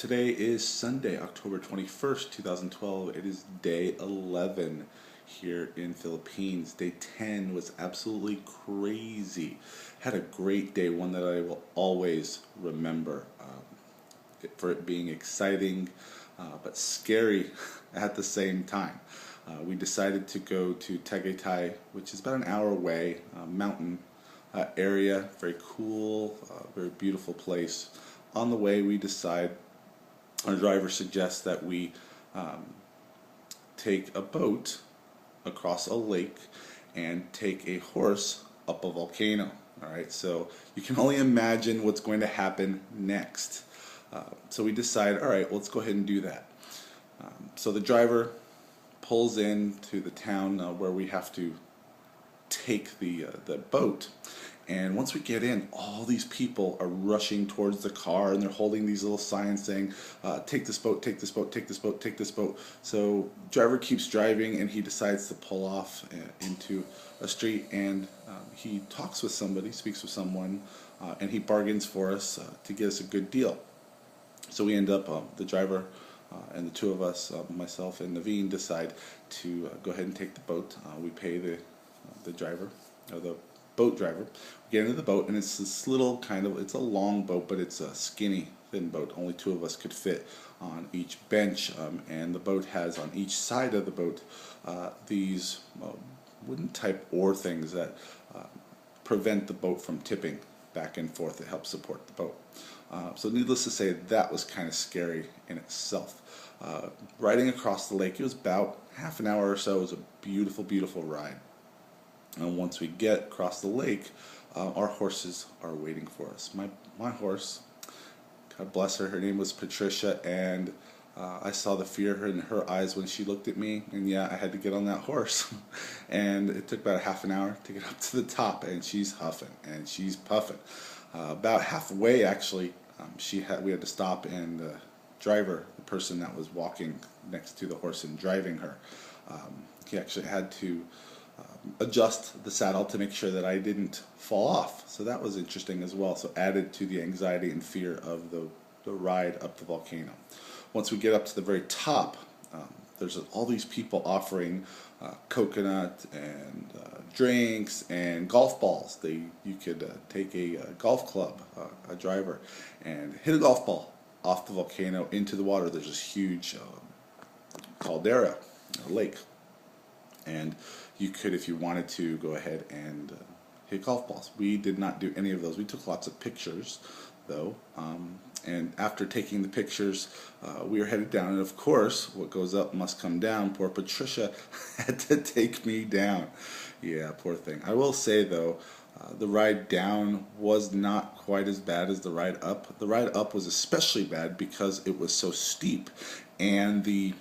Today is Sunday, October 21st, 2012. It is day 11 here in Philippines. Day 10 was absolutely crazy. Had a great day, one that I will always remember for it being exciting but scary at the same time. We decided to go to Tagaytay, which is about an hour away, mountain area, very cool, very beautiful place. On the way, we decide, our driver suggests that we take a boat across a lake and take a horse up a volcano. All right, so you can only imagine what's going to happen next. So we decide, all right, let's go ahead and do that. So the driver pulls into the town where we have to take the boat. And once we get in, all these people are rushing towards the car, and they're holding these little signs saying, take this boat, take this boat, take this boat, take this boat. So driver keeps driving, and he decides to pull off into a street, and he talks with somebody, speaks with someone, and he bargains for us to get us a good deal. So we end up, the driver and the two of us, myself and Naveen, decide to go ahead and take the boat. We pay the driver, or the boat driver. We get into the boat, and it's this little it's a long boat, but it's a skinny, thin boat. Only two of us could fit on each bench, and the boat has on each side of the boat these wooden type oar things that prevent the boat from tipping back and forth. It helps support the boat. So needless to say, that was kind of scary in itself. Riding across the lake, it was about half an hour or so. It was a beautiful, beautiful ride. And once we get across the lake, our horses are waiting for us. My horse, God bless her, her name was Patricia, and I saw the fear in her eyes when she looked at me, and yeah, I had to get on that horse. And it took about a half an hour to get up to the top, and she's huffing and she's puffing. About halfway, actually, we had to stop, and the driver, the person that was walking next to the horse and driving her, he actually had to adjust the saddle to make sure that I didn't fall off. So that was interesting as well. So added to the anxiety and fear of the ride up the volcano. Once we get up to the very top, there's all these people offering coconut and drinks and golf balls. You could take a golf club, a driver, and hit a golf ball off the volcano into the water. There's this huge caldera, a lake. And you could, if you wanted to, go ahead and hit golf balls. We did not do any of those. We took lots of pictures, though. And after taking the pictures, we were headed down. And of course, what goes up must come down. Poor Patricia had to take me down. Yeah, poor thing. I will say, though, the ride down was not quite as bad as the ride up. The ride up was especially bad because it was so steep, and the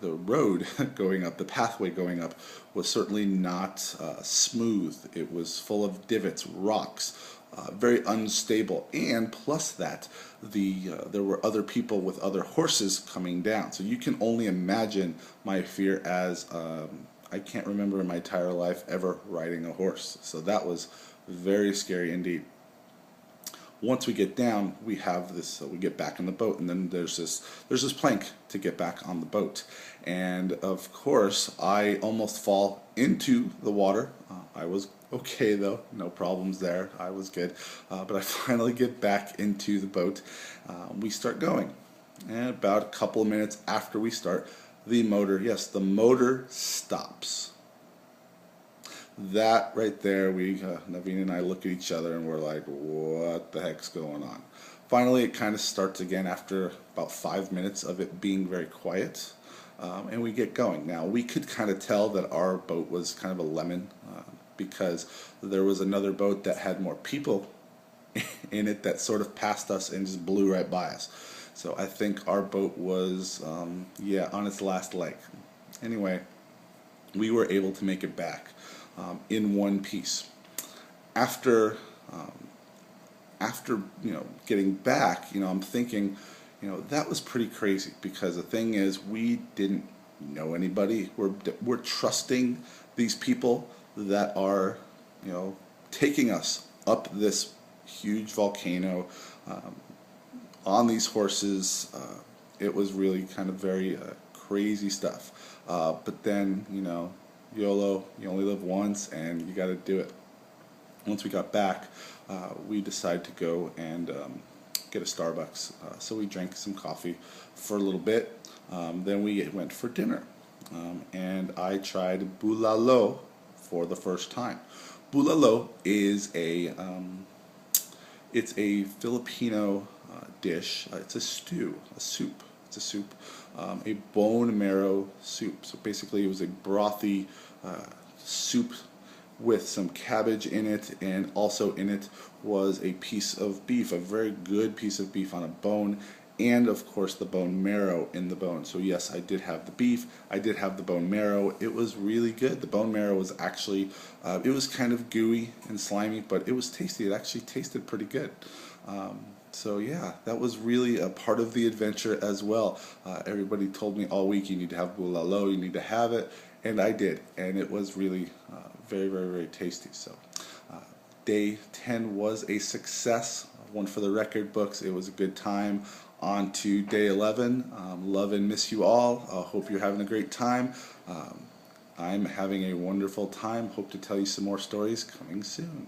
road going up, the pathway going up, was certainly not smooth. It was full of divots, rocks, very unstable, and plus that, there were other people with other horses coming down. So you can only imagine my fear, as I can't remember in my entire life ever riding a horse. So that was very scary indeed. Once we get down, we have this. We get back in the boat, and then there's this plank to get back on the boat. And of course, I almost fall into the water. I was okay though, no problems there. I was good. But I finally get back into the boat. We start going, and about a couple of minutes after we start, the motor stops. That right there, Naveen and I look at each other and we're like, what the heck's going on? Finally, it kind of starts again after about 5 minutes of it being very quiet, and we get going. Now, we could kind of tell that our boat was kind of a lemon because there was another boat that had more people in it that sort of passed us and just blew right by us. So I think our boat was, on its last leg. Anyway, we were able to make it back in one piece. After getting back, I'm thinking, that was pretty crazy, because the thing is, we didn't know anybody. We're trusting these people that are, taking us up this huge volcano, on these horses. It was really kind of very crazy stuff. But then, YOLO, you only live once, and you got to do it. Once we got back, we decided to go and get a Starbucks. So we drank some coffee for a little bit. Then we went for dinner. And I tried bulalo for the first time. Bulalo is it's a Filipino dish. It's a stew, a soup. It's a soup, a bone marrow soup. So basically, it was a brothy soup with some cabbage in it, and also in it was a piece of beef, a very good piece of beef on a bone, and of course the bone marrow in the bone. So yes, I did have the beef, I did have the bone marrow. It was really good. The bone marrow was actually, it was kind of gooey and slimy, but it was tasty. It actually tasted pretty good. So yeah, that was really a part of the adventure as well. Everybody told me all week, you need to have bulalo, you need to have it, and I did, and it was really very, very, very tasty. So day 10 was a success, one for the record books. It was a good time. On to day 11. Love and miss you all. Hope you're having a great time. I'm having a wonderful time. Hope to tell you some more stories coming soon.